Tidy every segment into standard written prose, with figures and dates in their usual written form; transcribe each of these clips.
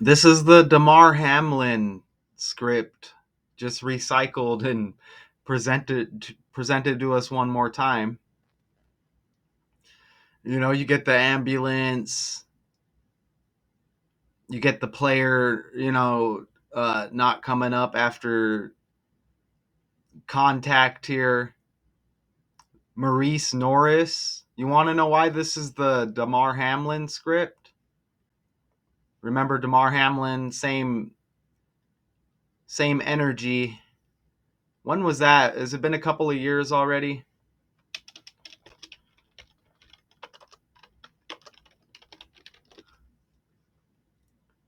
This is the Damar Hamlin script, just recycled and presented to us one more time. You get the ambulance, you get the player, not coming up after contact here. Morice Norris. You want to know why this is the Damar Hamlin script? Remember Damar Hamlin, same energy. When was that? Has it been a couple of years already?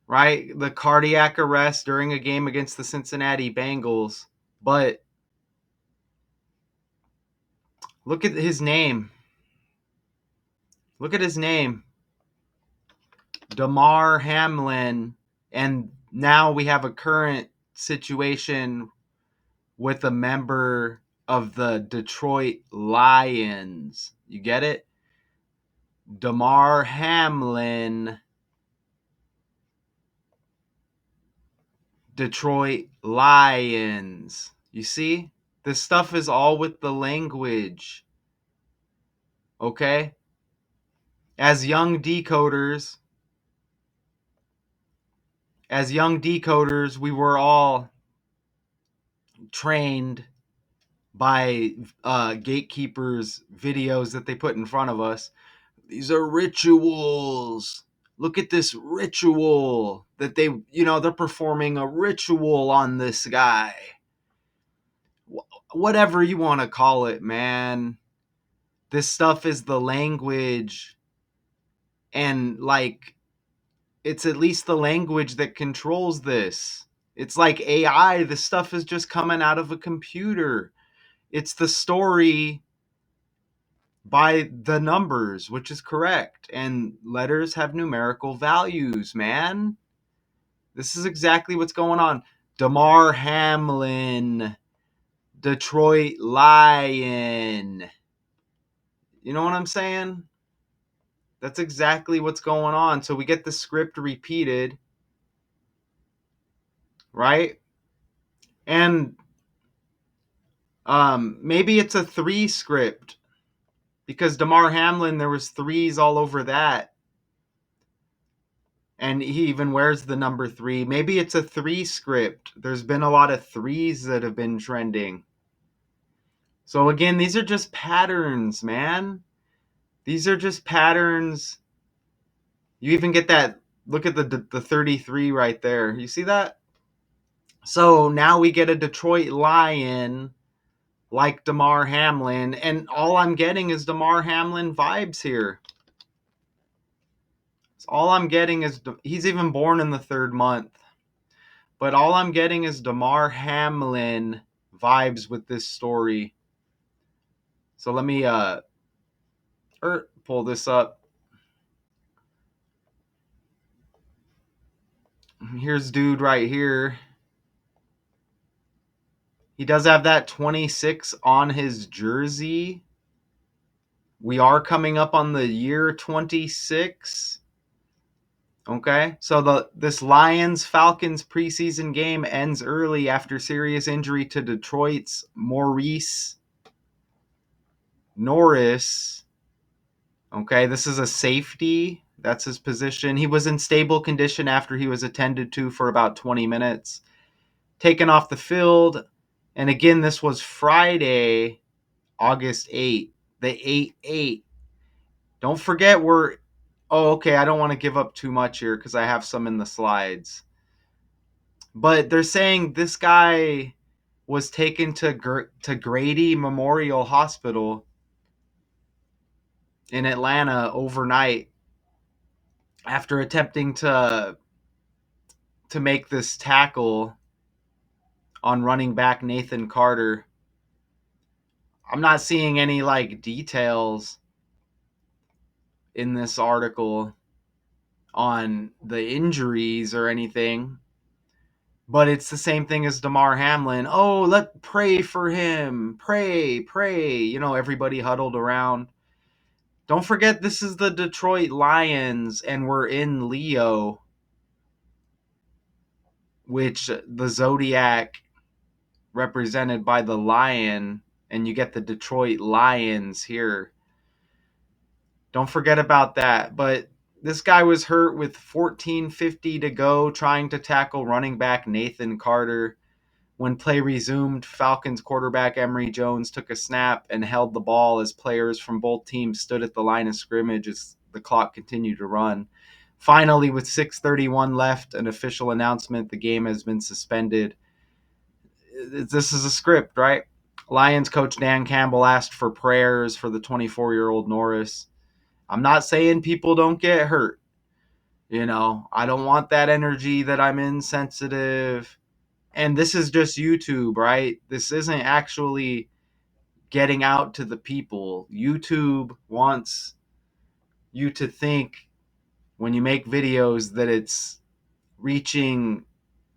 Right? The cardiac arrest during a game against the Cincinnati Bengals. But look at his name. Look at his name. Damar Hamlin. And now we have a current situation with a member of the Detroit Lions. You get it? Damar Hamlin, Detroit Lions. You see? This stuff is all with the language. Okay? As young decoders, we were all trained by gatekeepers' videos that they put in front of us. These are rituals. Look at this ritual that they're performing a ritual on this guy. Whatever you want to call it, man. This stuff is the language. And, it's at least the language that controls this. It's like AI. This stuff is just coming out of a computer. It's the story by the numbers, which is correct. And letters have numerical values, man. This is exactly what's going on. Damar Hamlin, Detroit Lion. You know what I'm saying? That's exactly what's going on. So we get the script repeated, right? And maybe it's a 3 script because Damar Hamlin, there was 3s all over that. And he even wears the number 3. Maybe it's a 3 script. There's been a lot of 3s that have been trending. So again, these are just patterns, man. These are just patterns. You even get that. Look at the 33 right there. You see that? So now we get a Detroit Lion like Damar Hamlin, and all I'm getting is Damar Hamlin vibes here. So all I'm getting is he's even born in the 3rd month. But all I'm getting is Damar Hamlin vibes with this story. So let me pull this up. Here's dude right here. He does have that 26 on his jersey. We are coming up on the year 26. Okay, so this Lions-Falcons preseason game ends early after serious injury to Detroit's Morice Norris. Okay, this is a safety. That's his position. He was in stable condition after he was attended to for about 20 minutes. Taken off the field. And again, this was Friday, August 8th. The 8-8. Don't forget okay, I don't want to give up too much here because I have some in the slides. But they're saying this guy was taken to Grady Memorial Hospital in Atlanta overnight after attempting to make this tackle on running back Nathan Carter. I'm not seeing any details in this article on the injuries or anything, but it's the same thing as Damar Hamlin. Oh, let pray for him. Pray. Everybody huddled around. Don't forget this is the Detroit Lions and we're in Leo. which the zodiac represented by the lion, and you get the Detroit Lions here. Don't forget about that. But this guy was hurt with 14:50 to go, trying to tackle running back Nathan Carter. When play resumed, Falcons quarterback Emory Jones took a snap and held the ball as players from both teams stood at the line of scrimmage as the clock continued to run. Finally, with 6:31 left, an official announcement: the game has been suspended. This is a script, right? Lions coach Dan Campbell asked for prayers for the 24-year-old Norris. I'm not saying people don't get hurt. I don't want that energy that I'm insensitive. And this is just YouTube, right? This isn't actually getting out to the people. YouTube wants you to think when you make videos that it's reaching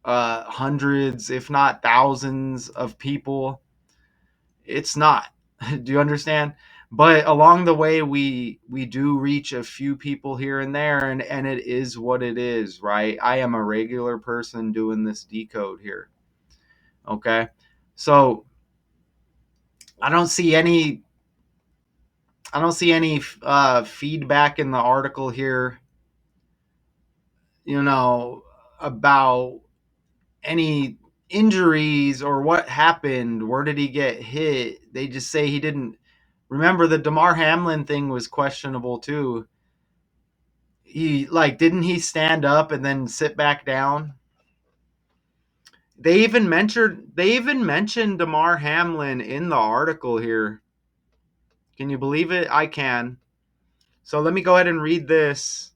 hundreds, if not thousands of people. It's not. Do you understand? But along the way, we do reach a few people here and there, and it is what it is, right? I am a regular person doing this decode here. Okay, so I don't see any feedback in the article here, about any injuries or what happened. Where did he get hit? They just say he didn't. Remember, the Damar Hamlin thing was questionable too. Didn't he stand up and then sit back down? They even mentioned Damar Hamlin in the article here. Can you believe it? I can. So let me go ahead and read this.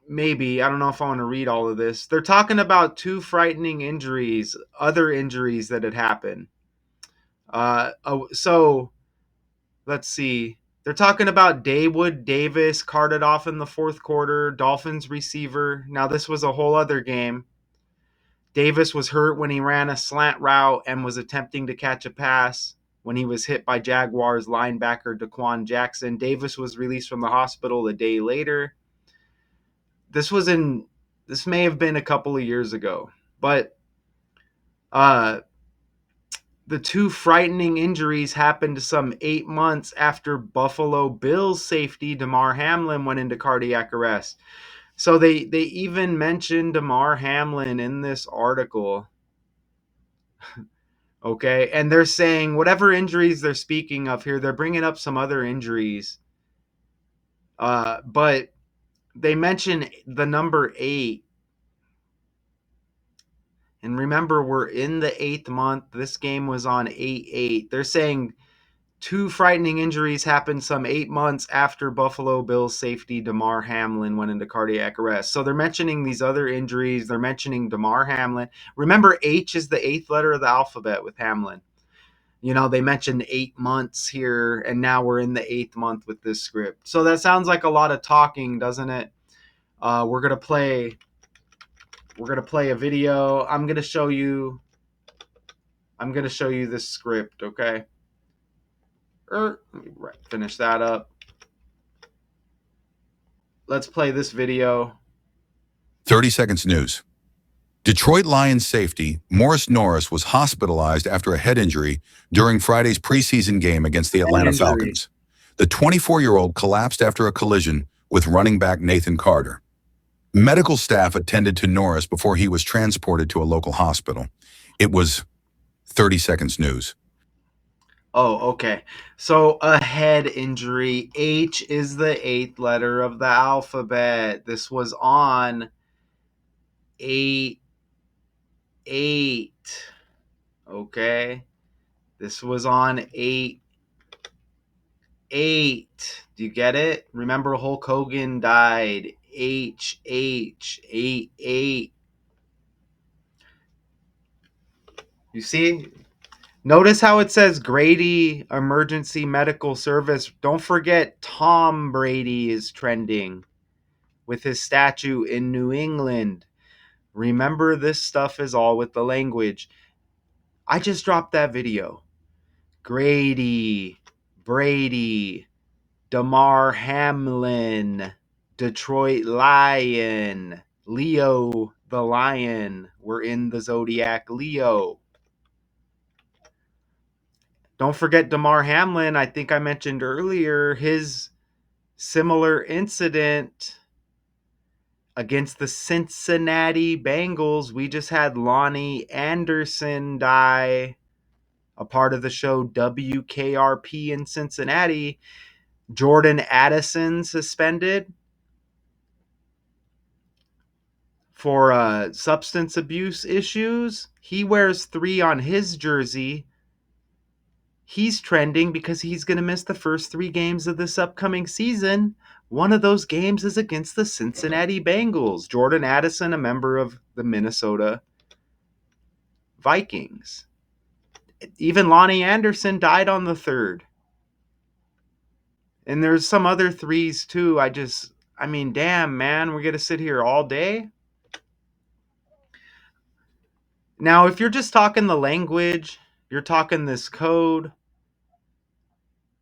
Maybe. I don't know if I want to read all of this. They're talking about two frightening injuries, other injuries that had happened. So let's see. They're talking about Dawood Davis carted off in the fourth quarter, Dolphins receiver. Now, this was a whole other game. Davis was hurt when he ran a slant route and was attempting to catch a pass when he was hit by Jaguars linebacker Daquan Jackson. Davis was released from the hospital a day later. This may have been a couple of years ago, but the two frightening injuries happened some 8 months after Buffalo Bills safety Damar Hamlin went into cardiac arrest. So they even mentioned Damar Hamlin in this article. Okay, and they're saying whatever injuries they're speaking of here, they're bringing up some other injuries. But they mention the number 8. And remember, we're in the 8th month. This game was on 8/8. They're saying two frightening injuries happened some 8 months after Buffalo Bills safety Damar Hamlin went into cardiac arrest. So they're mentioning these other injuries. They're mentioning Damar Hamlin. Remember, H is the 8th letter of the alphabet with Hamlin. They mentioned 8 months here, and now we're in the 8th month with this script. So that sounds like a lot of talking, doesn't it? We're gonna play a video. I'm gonna show you this script, okay? Let me finish that up. Let's play this video. 30 Seconds News. Detroit Lions safety Morice Norris was hospitalized after a head injury during Friday's preseason game against the Atlanta Falcons. The 24-year-old collapsed after a collision with running back Nathan Carter. Medical staff attended to Norris before he was transported to a local hospital. It was 30 Seconds News. Oh, okay. So a head injury. H is the 8th letter of the alphabet. This was on 8/8. Okay. This was on 8/8. Do you get it? Remember, Hulk Hogan died. H 8/8. You see? Notice how it says Grady Emergency Medical Service. Don't forget Tom Brady is trending with his statue in New England. Remember, this stuff is all with the language. I just dropped that video. Grady, Brady, Damar Hamlin, Detroit Lion. Leo the lion. We're in the zodiac Leo. Don't forget Damar Hamlin. I think I mentioned earlier his similar incident against the Cincinnati Bengals. We just had Lonnie Anderson die, a part of the show WKRP in Cincinnati. Jordan Addison suspended for substance abuse issues. He wears 3 on his jersey. He's trending because he's going to miss the first 3 games of this upcoming season. One of those games is against the Cincinnati Bengals. Jordan Addison, a member of the Minnesota Vikings. Even Lonnie Anderson died on the 3rd. And there's some other 3s too. I mean, damn, man, we're going to sit here all day. Now, if you're just talking the language, you're talking this code,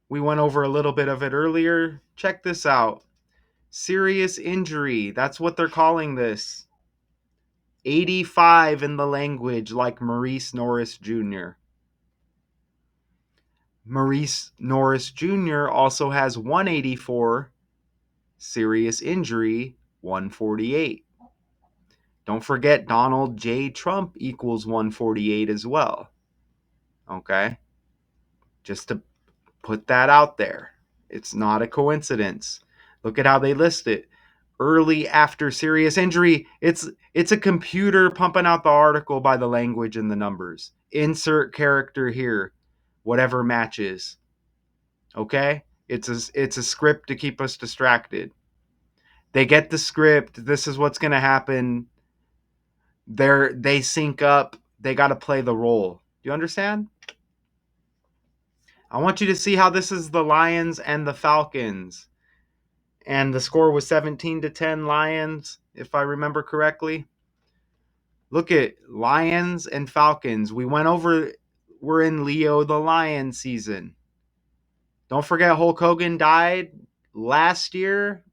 we went over a little bit of it earlier. Check this out. Serious injury. That's what they're calling this. 85 in the language, like Morice Norris Jr. Morice Norris Jr. also has 184. Serious injury, 148. Don't forget Donald J. Trump equals 148 as well. Okay? Just to put that out there. It's not a coincidence. Look at how they list it. Early after serious injury. It's a computer pumping out the article by the language and the numbers. Insert character here. Whatever matches. Okay? It's a script to keep us distracted. They get the script. This is what's going to happen. They sync up. They got to play the role. Do you understand? I want you to see how this is the Lions and the Falcons. And the score was 17-10 Lions, if I remember correctly. Look at Lions and Falcons. We're in Leo the Lion season. Don't forget Hulk Hogan died last year.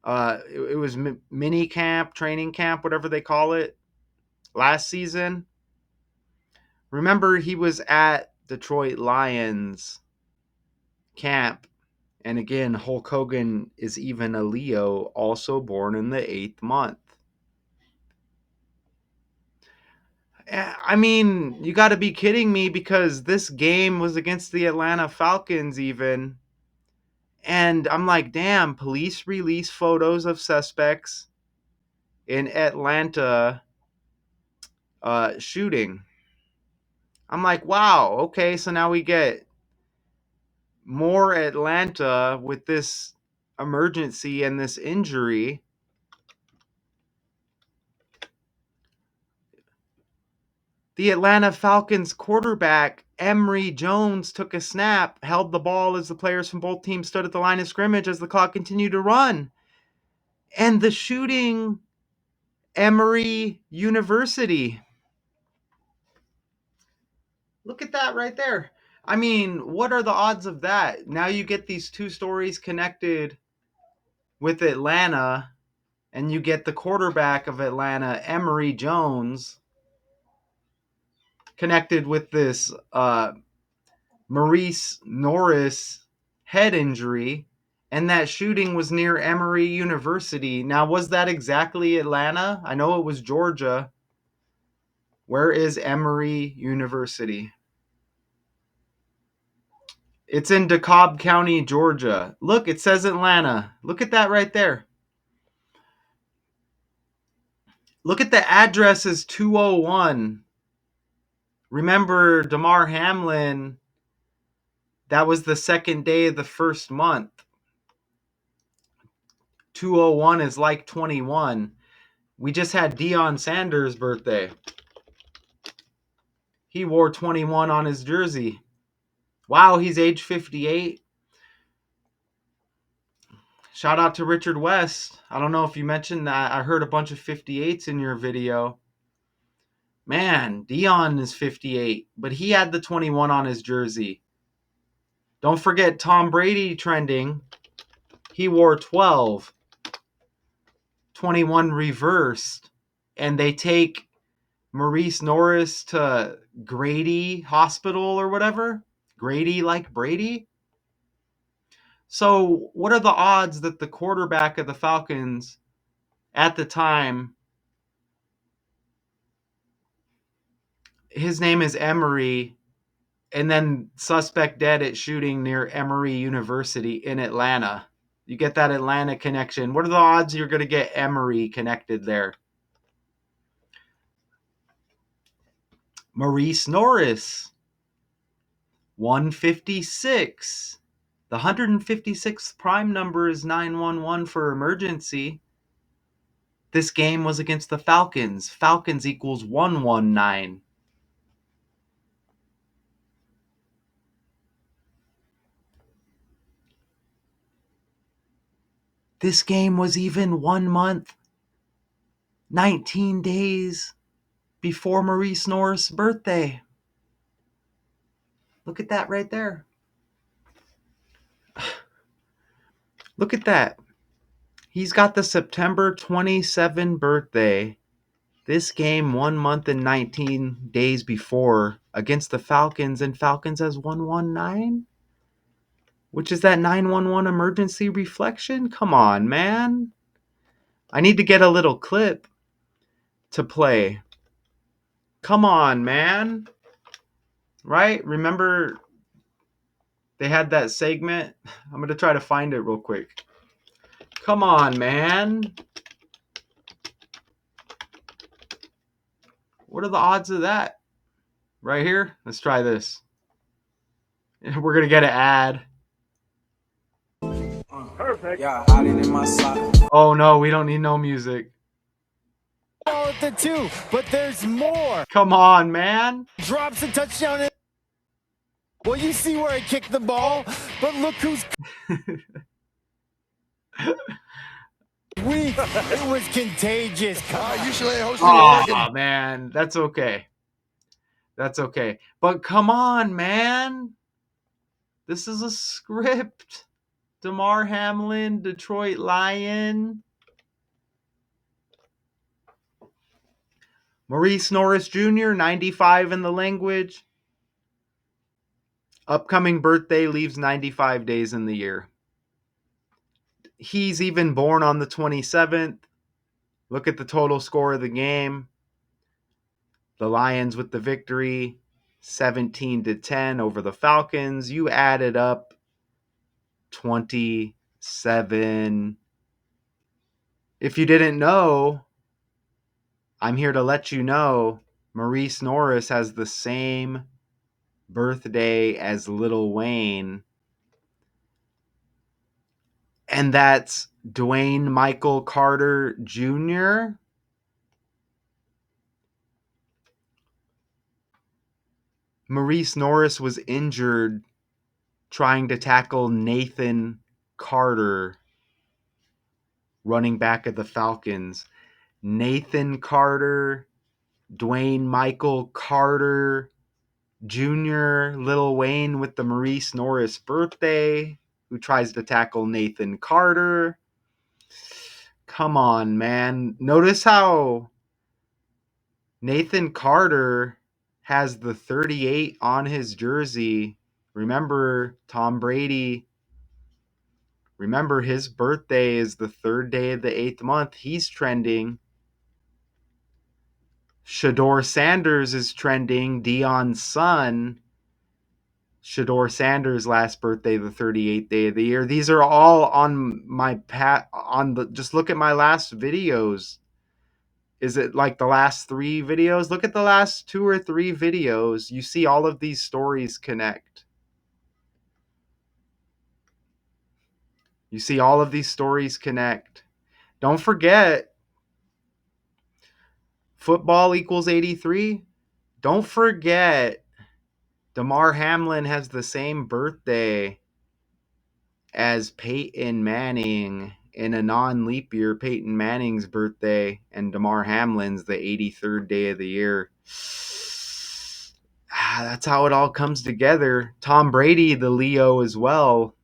It was mini camp, training camp, whatever they call it, last season. Remember, he was at Detroit Lions camp. And again, Hulk Hogan is even a Leo, also born in the 8th month. I mean, you got to be kidding me, because this game was against the Atlanta Falcons even. And I'm like, damn, police release photos of suspects in Atlanta shooting. I'm like, wow, okay, so now we get more Atlanta with this emergency and this injury. The Atlanta Falcons quarterback, Emory Jones, took a snap, held the ball as the players from both teams stood at the line of scrimmage as the clock continued to run. And the shooting, Emory University. Look at that right there. I mean, what are the odds of that? Now you get these 2 stories connected with Atlanta, and you get the quarterback of Atlanta, Emory Jones, connected with this Morice Norris head injury, and that shooting was near Emory University. Now, was that exactly Atlanta? I know it was Georgia. Where is Emory University? It's in DeKalb County, Georgia. Look, it says Atlanta. Look at that right there. Look at the address is 201. Remember, Damar Hamlin, that was the second day of the first month. 201 is like 21. We just had Deion Sanders' birthday. He wore 21 on his jersey. Wow, he's age 58. Shout out to Richard West. I don't know if you mentioned that. I heard a bunch of 58s in your video. Man, Deion is 58, but he had the 21 on his jersey. Don't forget Tom Brady trending. He wore 12. 21 reversed, and they take Morice Norris to Grady Hospital or whatever. Grady like Brady. So, what are the odds that the quarterback of the Falcons at the time, his name is Emory, and then suspect dead at shooting near Emory University in Atlanta? You get that Atlanta connection. What are the odds you're going to get Emory connected there? Morice Norris, 156. The 156th prime number is 911 for emergency. This game was against the Falcons. Falcons equals 119. This game was even 1 month, 19 days before Morice Norris' birthday. Look at that right there. Look at that. He's got the September 27 birthday. This game 1 month and 19 days before against the Falcons, and Falcons has 119, which is that 911 emergency reflection. Come on, man. I need to get a little clip to play. Come on, man. Right? Remember they had that segment? I'm going to try to find it real quick. Come on, man. What are the odds of that? Right here? Let's try this. We're going to get an ad. Perfect. Yeah, hiding in my sock. Oh, no, we don't need no music. Ball at the 2, but there's more. Come on, man. Drops a touchdown. Well, you see where I kicked the ball, but look who's weak. It was contagious. Usually hosting Oregon. Oh, man. That's okay. That's okay. But come on, man. This is a script. Damar Hamlin, Detroit Lion. Morice Norris Jr., 95 in the language. Upcoming birthday leaves 95 days in the year. He's even born on the 27th. Look at the total score of the game. The Lions with the victory, 17-10 over the Falcons. You added up 27. If you didn't know, I'm here to let you know Morice Norris has the same birthday as Lil Wayne. And that's Dwayne Michael Carter Jr. Morice Norris was injured trying to tackle Nathan Carter, running back of the Falcons. Nathan Carter, Dwayne Michael Carter Jr., Lil Wayne with the Morice Norris birthday, who tries to tackle Nathan Carter. Come on, man. Notice how Nathan Carter has the 38 on his jersey. Remember, Tom Brady. Remember, his birthday is the 3rd day of the 8th month. He's trending. Shador Sanders is trending. Deion's son. Shador Sanders' last birthday, the 38th day of the year. These are all on my just look at my last videos. Is it like the last 3 videos? Look at the last 2 or 3 videos. You see all of these stories connect. You see all of these stories connect. Don't forget, football equals 83. Don't forget, Damar Hamlin has the same birthday as Peyton Manning. In a non-leap year, Peyton Manning's birthday and Damar Hamlin's the 83rd day of the year. That's how it all comes together. Tom Brady, the Leo as well,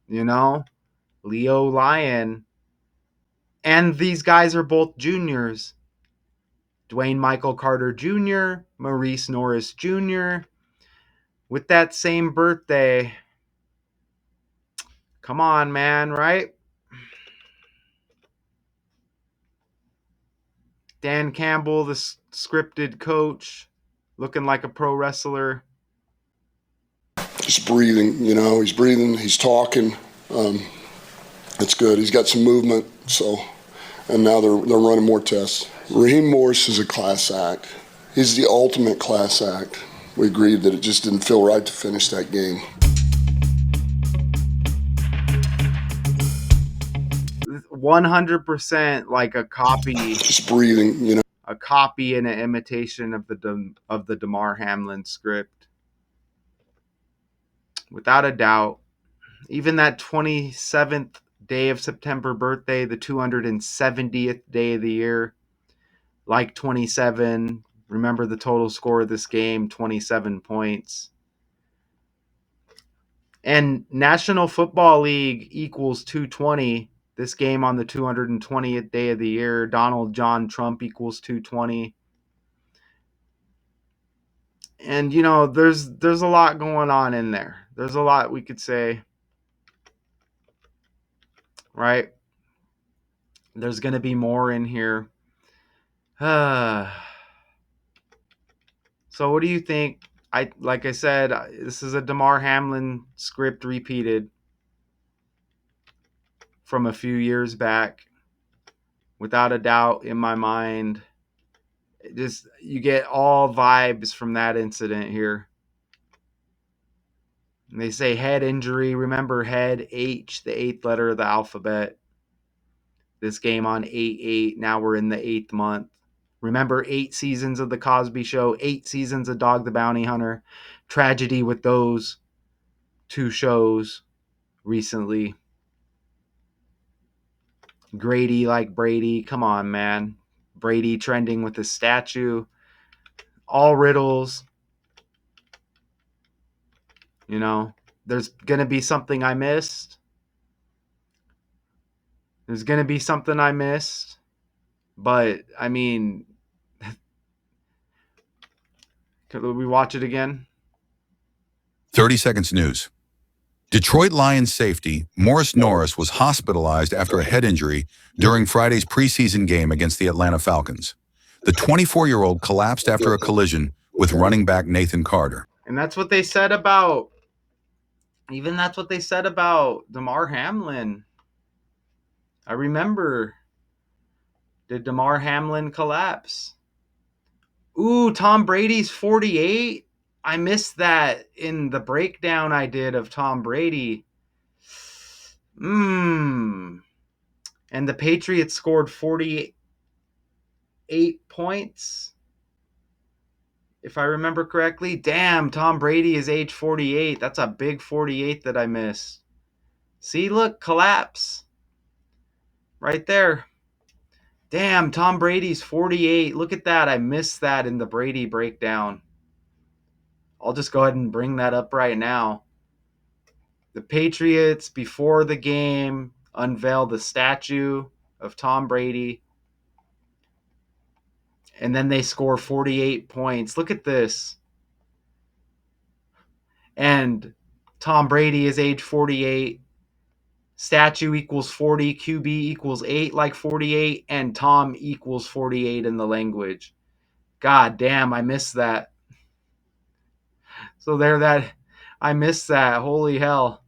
Leo Lion. And these guys are both juniors. Dwayne Michael Carter Jr., Morice Norris Jr., with that same birthday. Come on, man, right? Dan Campbell, the scripted coach, looking like a pro wrestler. He's breathing, he's breathing, he's talking. It's good. He's got some movement, and now they're running more tests. Raheem Morris is a class act. He's the ultimate class act. We agreed that it just didn't feel right to finish that game. 100% like a copy. Just breathing, A copy and an imitation of the Damar Hamlin script. Without a doubt. Even that 27th day of September birthday, the 270th day of the year, like 27. Remember the total score of this game, 27 points. And National Football League equals 220. This game on the 220th day of the year, Donald John Trump equals 220. And there's a lot going on in there. There's a lot we could say, right? There's going to be more in here. So what do you think? Like I said, this is a Damar Hamlin script repeated from a few years back. Without a doubt, in my mind, you get all vibes from that incident here. And they say head injury. Remember head, H, the 8th letter of the alphabet. This game on 8/8. Now we're in the 8th month. Remember 8 seasons of The Cosby Show, 8 seasons of Dog the Bounty Hunter. Tragedy with those 2 shows recently. Grady like Brady. Come on, man. Brady trending with his statue. All riddles. There's going to be something I missed. There's going to be something I missed. But, I mean, could we watch it again? 30 seconds news. Detroit Lions safety Morice Norris was hospitalized after a head injury during Friday's preseason game against the Atlanta Falcons. The 24-year-old collapsed after a collision with running back Nathan Carter. And that's what they said about, that's what they said about Damar Hamlin. I remember. Did Damar Hamlin collapse? Ooh, Tom Brady's 48. I missed that in the breakdown I did of Tom Brady. And the Patriots scored 48 points, if I remember correctly. Damn, Tom Brady is age 48. That's a big 48 that I missed. See, look, collapse. Right there. Damn, Tom Brady's 48. Look at that. I missed that in the Brady breakdown. I'll just go ahead and bring that up right now. The Patriots, before the game, unveiled the statue of Tom Brady. And then they score 48 points. Look at this. And Tom Brady is age 48. Statue equals 40. QB equals 8 like 48. And Tom equals 48 in the language. God damn, I missed that. So I missed that. Holy hell.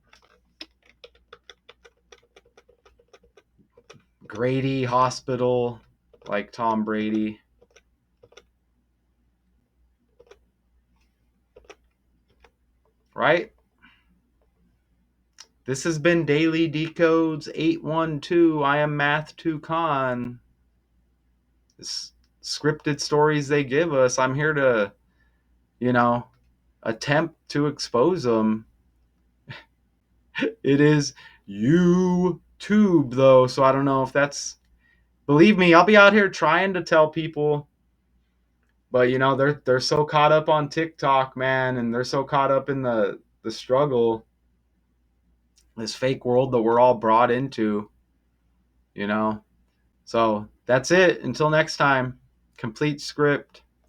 Grady Hospital, like Tom Brady. Right? This has been Daily Decodes 812. I am Math 2 Con. This scripted stories they give us. I'm here to, attempt to expose them. It is YouTube, though, so I don't know if that's... Believe me, I'll be out here trying to tell people, but, they're so caught up on TikTok, man, and they're so caught up in the struggle, this fake world that we're all brought into, So that's it. Until next time, complete script.